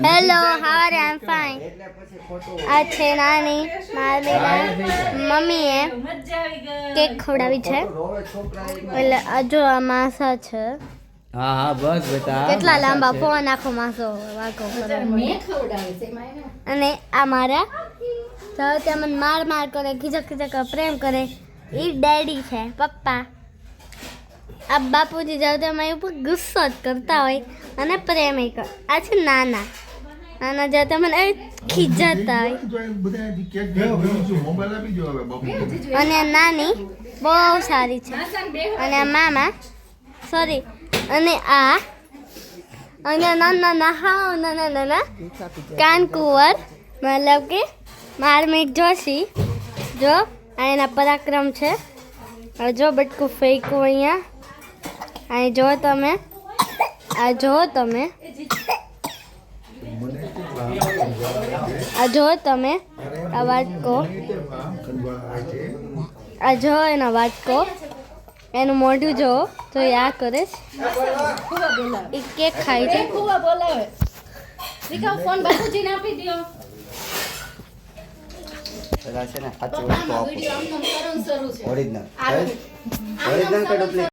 Hello how are I fine. આ છે નાની મારા મમ્મીએ કેક ખવડાવી છે. એટલે આ જો આ માસા છે. હા હા બસ બેટા. કેટલા લાંબા ફોન આખો માસો વાકો કરે. અને આ મારા તો મને માર કરે, ખીચક કરે, પ્રેમ કરે. એ ડેડી છે, પપ્પા. આ બાપુજી જાવ તો અમારી ઉપર ગુસ્સો જ કરતા હોય અને પ્રેમ કરે. આ છે નાના જતા મને ખીજાતા હોય. અને આ નાની બહુ સારી છે. અને આ મામા સોરી. અને આ નાના કાનકુંવર મતલબ કે માર્મિક જોશી. જો આ એના પરાક્રમ છે. હવે જો બટકું ફેંકું અહીંયા. અહીં જો તમે આ જો તમે આ વાટકો આ જો એનો વાટકો એનું મોઢું જો તો એ આ કરે એ કેક ખાય છે. ફોન બાપુજીને આપી દો. પેલા છે ને સાચી વસ્તુ આપો. ઓરિજિનલ કે ડુપ્લિકેટ?